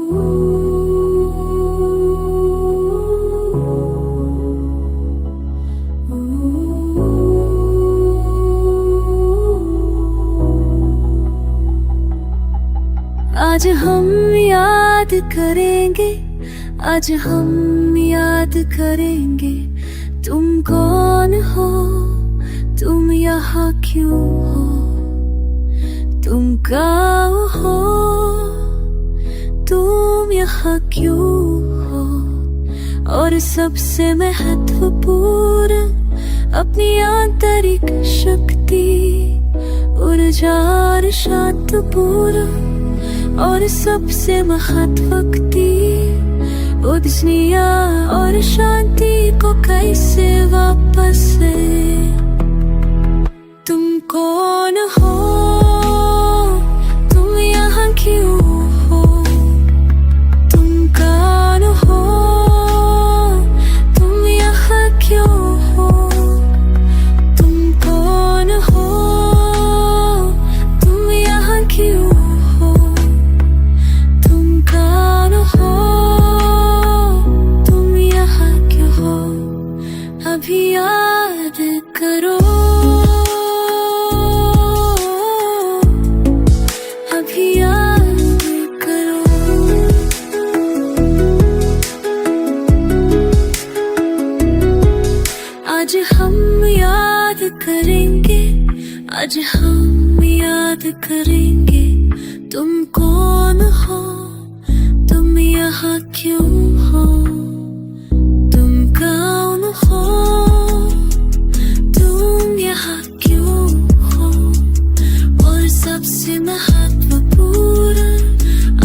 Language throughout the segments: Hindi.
आज हम याद करेंगे, आज हम याद करेंगे, तुम कौन हो, तुम यहाँ क्यों हो, तुम कहाँ हो, तुम यहाँ क्यों हो। और सबसे महत्वपूर्ण अपनी आंतरिक शक्ति, ऊर्जा और शांतपूर्ण, और सबसे महत्वक्ति उद्दीपनीय और शांति को कैसे वापस से। तुम कौन हो, तुम यहाँ क्यों हो, तुम कौन हो, तुम यहाँ क्यों हो, तुम कौन हो, तुम यहाँ क्यों हो, तुम कौन हो, तुम यहाँ क्यों हो। अभी याद करो, अभी याद करो। आज हम याद करेंगे, आज हम याद करेंगे, तुम कौन हो, तुम यहाँ क्यों हो, तुम कौन हो, तुम यहाँ क्यों हो। और सबसे महत्वपूर्ण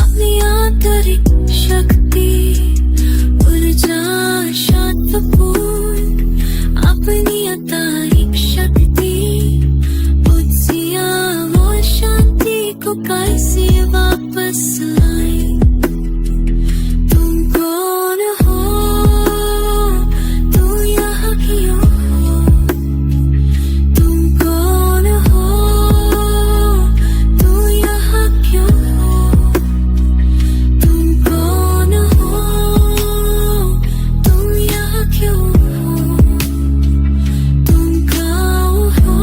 अपनी आंतरिक शक्ति, ऊर्जा शांतपूर्ण अपनी आंतरिक शक्ति, बुद्धिया और शांति को कैसे वापस लाए। तुम कौन हो, तुम यहाँ क्यों हो, तुम कौन हो, तुम यहाँ क्यों हो, तुम कौन हो, तुम यहाँ क्यों हो, तुम कहाँ हो,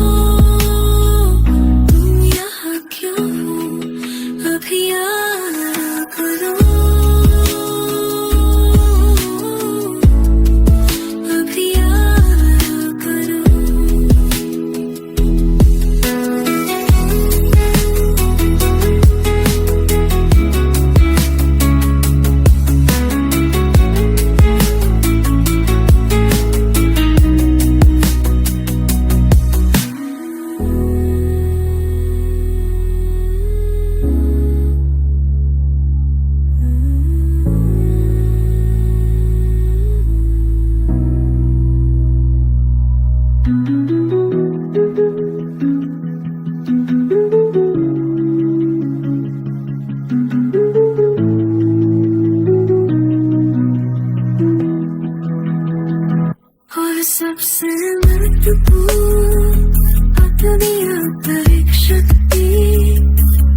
तुम यहाँ क्यों हो। अभी याद करो, अभी याद करो। और सबसे महत्वपूर्ण अपनी आंतरिक शक्ति,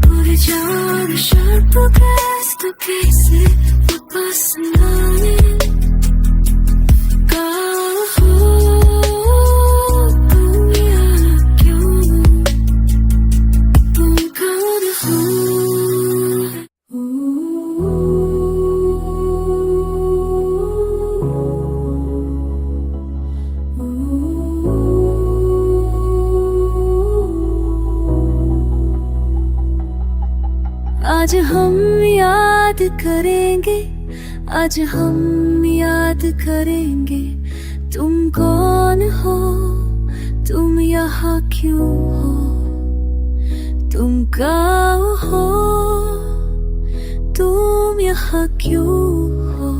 ऊर्जा और शांति को कैसे वापस लाए। कहाँ हो, तुम यहाँ क्यों, तुम कौन हो। आज हम याद करेंगे, आज हम याद करेंगे, तुम कौन हो, तुम यहाँ क्यों हो, तुम कहाँ हो, तुम यहाँ क्यों हो।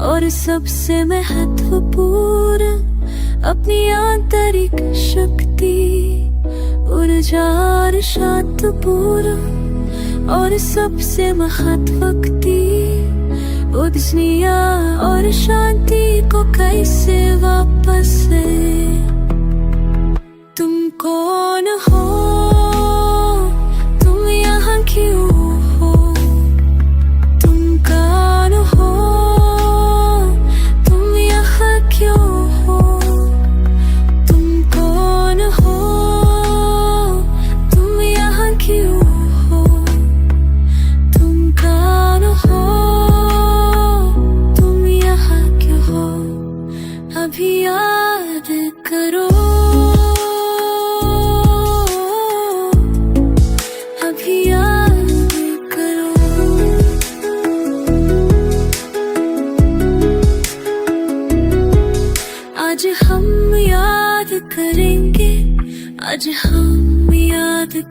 और सबसे महत्वपूर्ण अपनी आंतरिक शक्ति, ऊर्जा और शांतपूर्ण, और सबसे महत्वक्ति उद्दीपनीय और शांति को कैसे वापस से। तुम कौन हो, तुम यहाँ क्यों हो, तुम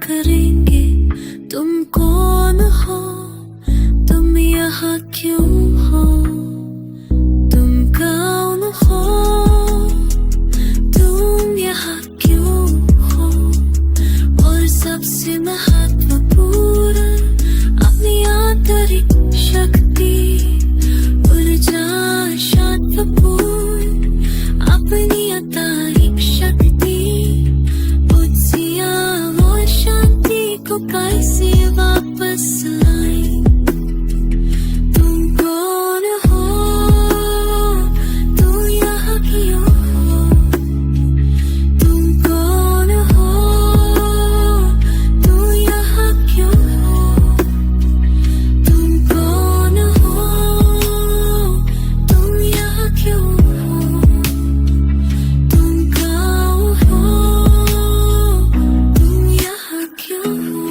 करेंगे। तुम कौन हो, तुम यहाँ क्यों हो, तुम कौन हो, तुम यहाँ क्यों हो। और सबसे महत्वपूर्ण अपनी आंतरिक शक्ति, ऊर्जा, शांतपूर्ण अपनी आंतरिक शक्ति, बुद्धिया और शांति को कैसे वापस लाएं। तुम कौन हो, तुम यहाँ क्यों हो, तुम कौन हो, तुम यहाँ क्यों हो, तुम कौन हो, तुम यहाँ क्यों हो, तुम कौन हो, तुम यहाँ क्यों हो।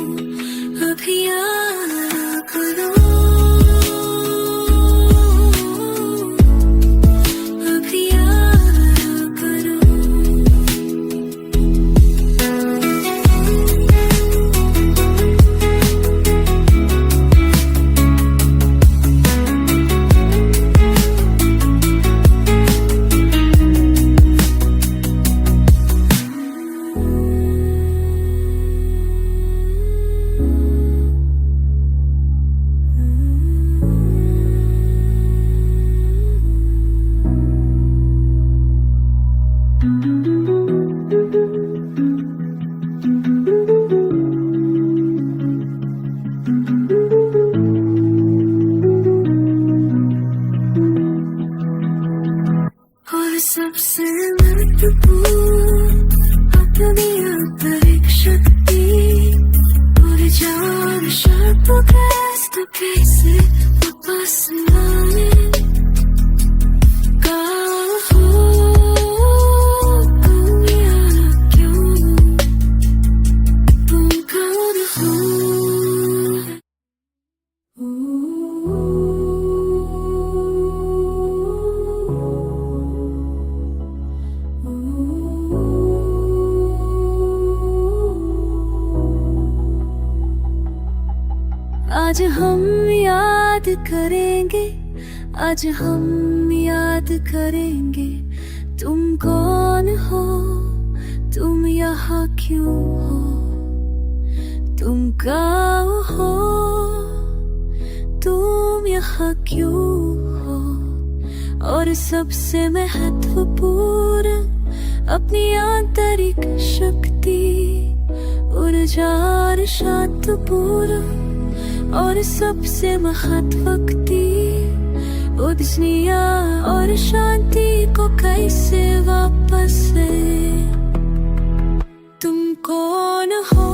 अभी याद करो, अभी याद करो। और सबसे महत्वपूर्ण अपनी आंतरिक शक्ति, ऊर्जा और शांत को कैसे वापस लाएं। कहाँ हो, तुम यहाँ क्यों, तुम कौन हो। आज हम याद करेंगे, आज हम याद करेंगे। तुम कौन हो, तुम यहाँ क्यों हो, तुम कौन हो, तुम यहाँ क्यों हो। और सबसे महत्वपूर्ण अपनी आंतरिक शक्ति, ऊर्जा और शांतपूर्ण और सबसे महत्वक्ति, ऊर्जा और शांति को कैसे वापस ले। तुम कौन हो,